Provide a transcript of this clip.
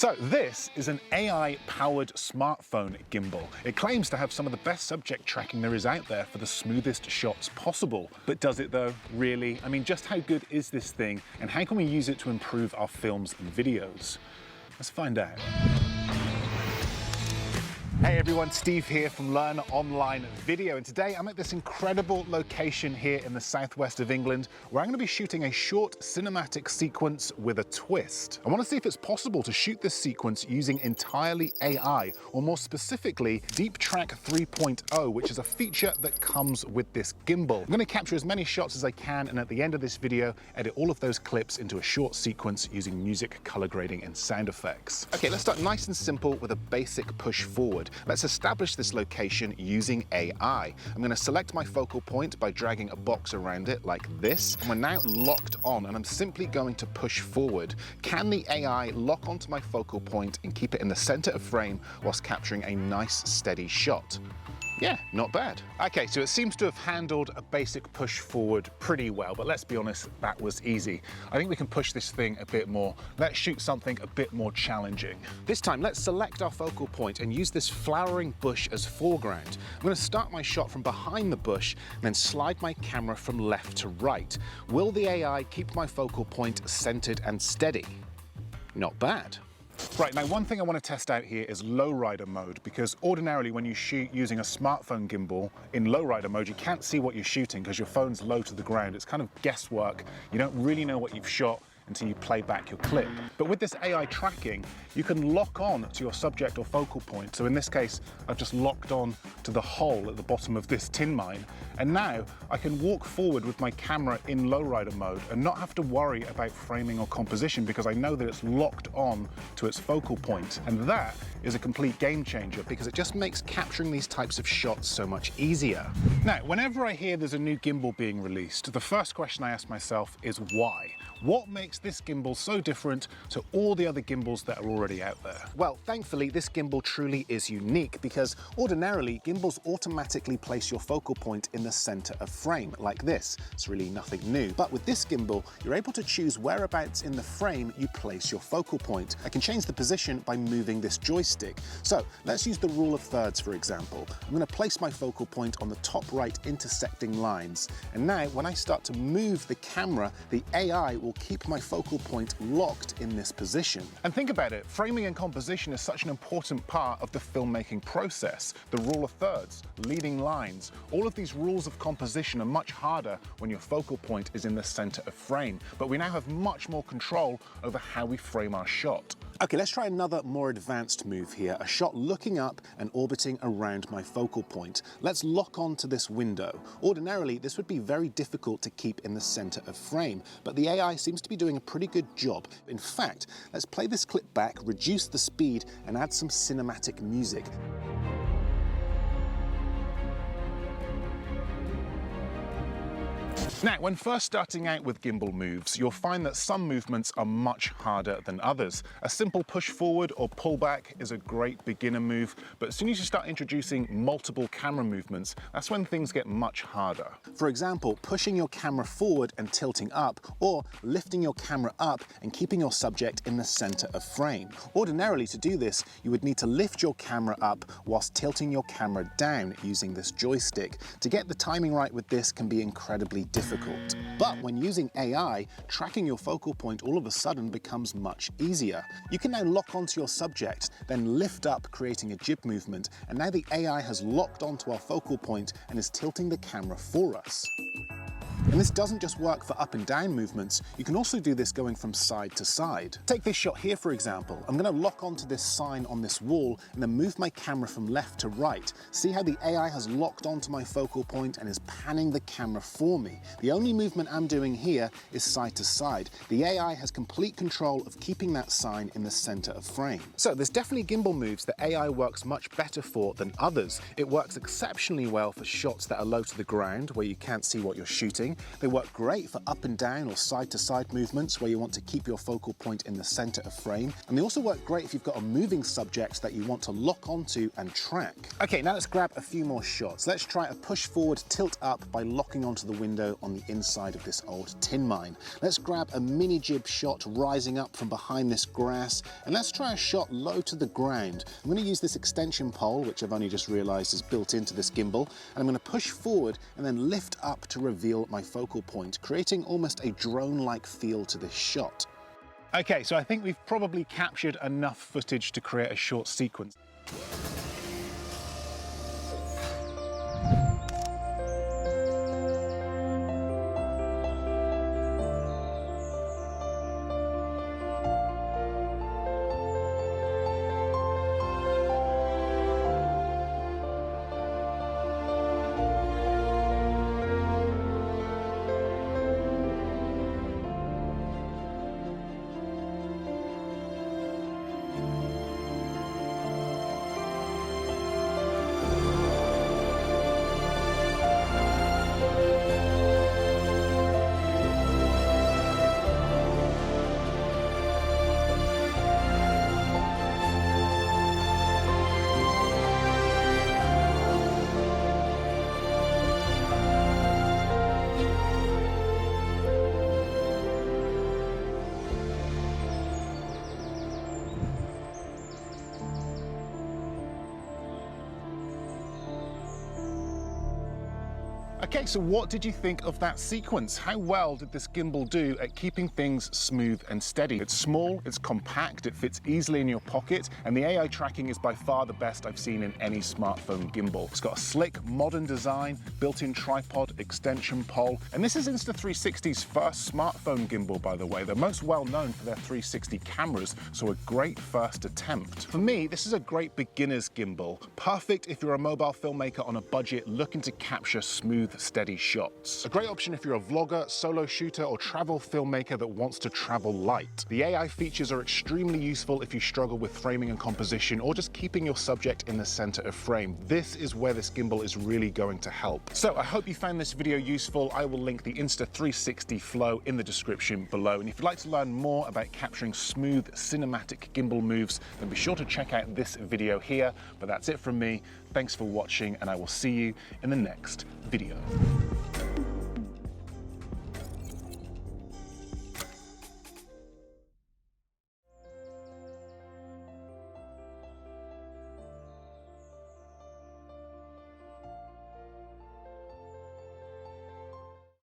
So this is an AI-powered smartphone gimbal. It claims to have some of the best subject tracking there is out there for the smoothest shots possible. But does it though, really? I mean, just how good is this thing, and how can we use it to improve our films and videos? Let's find out. Hey everyone, Steve here from LearnOnlineVideo, and today I'm at this incredible location here in the southwest of England where I'm going to be shooting a short cinematic sequence with a twist. I want to see if it's possible to shoot this sequence using entirely AI, or more specifically Deep Track 3.0, which is a feature that comes with this gimbal. I'm going to capture as many shots as I can, and at the end of this video edit all of those clips into a short sequence using music, color grading and sound effects. Okay, let's start nice and simple with a basic push forward. Let's establish this location using AI. I'm going to select my focal point by dragging a box around it like this. And we're now locked on, and I'm simply going to push forward. Can the AI lock onto my focal point and keep it in the center of frame whilst capturing a nice steady shot? Yeah, not bad. Okay, so it seems to have handled a basic push forward pretty well, but let's be honest, that was easy. I think we can push this thing a bit more. Let's shoot something a bit more challenging. This time, let's select our focal point and use this flowering bush as foreground. I'm gonna start my shot from behind the bush and then slide my camera from left to right. Will the AI keep my focal point centered and steady? Not bad. Right, now one thing I want to test out here is lowrider mode, because ordinarily when you shoot using a smartphone gimbal in lowrider mode, you can't see what you're shooting because your phone's low to the ground. It's kind of guesswork. You don't really know what you've shot until you play back your clip. But with this AI tracking, you can lock on to your subject or focal point. So in this case, I've just locked on to the hole at the bottom of this tin mine. And now I can walk forward with my camera in lowrider mode and not have to worry about framing or composition, because I know that it's locked on to its focal point. And that is a complete game changer, because it just makes capturing these types of shots so much easier. Now, whenever I hear there's a new gimbal being released, the first question I ask myself is why? What makes this gimbal so different to all the other gimbals that are already out there? Well, thankfully, this gimbal truly is unique, because ordinarily gimbals automatically place your focal point in the center of frame like this. It's really nothing new. But with this gimbal, you're able to choose whereabouts in the frame you place your focal point. I can change the position by moving this joystick. So let's use the rule of thirds, for example. I'm going to place my focal point on the top right intersecting lines. And now when I start to move the camera, the AI will keep my focal point locked in this position. And think about it, framing and composition is such an important part of the filmmaking process. The rule of thirds, leading lines, all of these rules of composition are much harder when your focal point is in the center of frame. But we now have much more control over how we frame our shot. Okay, let's try another more advanced move here, a shot looking up and orbiting around my focal point. Let's lock on to this window. Ordinarily, this would be very difficult to keep in the center of frame, but the AI seems to be doing a pretty good job. In fact, let's play this clip back, reduce the speed, and add some cinematic music. Now, when first starting out with gimbal moves, you'll find that some movements are much harder than others. A simple push forward or pull back is a great beginner move, but as soon as you start introducing multiple camera movements, that's when things get much harder. For example, pushing your camera forward and tilting up, or lifting your camera up and keeping your subject in the center of frame. Ordinarily, to do this, you would need to lift your camera up whilst tilting your camera down using this joystick. To get the timing right with this can be incredibly difficult. But when using AI, tracking your focal point all of a sudden becomes much easier. You can now lock onto your subject, then lift up, creating a jib movement, and now the AI has locked onto our focal point and is tilting the camera for us. And this doesn't just work for up and down movements, you can also do this going from side to side. Take this shot here, for example. I'm going to lock onto this sign on this wall and then move my camera from left to right. See how the AI has locked onto my focal point and is panning the camera for me. The only movement I'm doing here is side to side. The AI has complete control of keeping that sign in the center of frame. So there's definitely gimbal moves that AI works much better for than others. It works exceptionally well for shots that are low to the ground, where you can't see what you're shooting. tracking. They work great for up and down or side-to-side movements where you want to keep your focal point in the center of frame. And they also work great if you've got a moving subject that you want to lock onto and track. Okay, now let's grab a few more shots. Let's try a push forward tilt up by locking onto the window on the inside of this old tin mine. Let's grab a mini jib shot rising up from behind this grass, and let's try a shot low to the ground. I'm going to use this extension pole, which I've only just realized is built into this gimbal, and I'm going to push forward and then lift up to reveal my focal point, creating almost a drone-like feel to this shot. Okay, so I think we've probably captured enough footage to create a short sequence. Okay, so what did you think of that sequence? How well did this gimbal do at keeping things smooth and steady? It's small, it's compact, it fits easily in your pocket, and the AI tracking is by far the best I've seen in any smartphone gimbal. It's got a slick, modern design, built-in tripod, extension pole, and this is Insta360's first smartphone gimbal, by the way. They're most well known for their 360 cameras, so a great first attempt. For me, this is a great beginner's gimbal. Perfect if you're a mobile filmmaker on a budget looking to capture smooth, steady shots. A great option if you're a vlogger, solo shooter, or travel filmmaker that wants to travel light. The AI features are extremely useful if you struggle with framing and composition or just keeping your subject in the center of frame. This is where this gimbal is really going to help. So I hope you found this video useful. I will link the Insta360 Flow in the description below. And if you'd like to learn more about capturing smooth cinematic gimbal moves, then be sure to check out this video here. But that's it from me. Thanks for watching, and I will see you in the next video.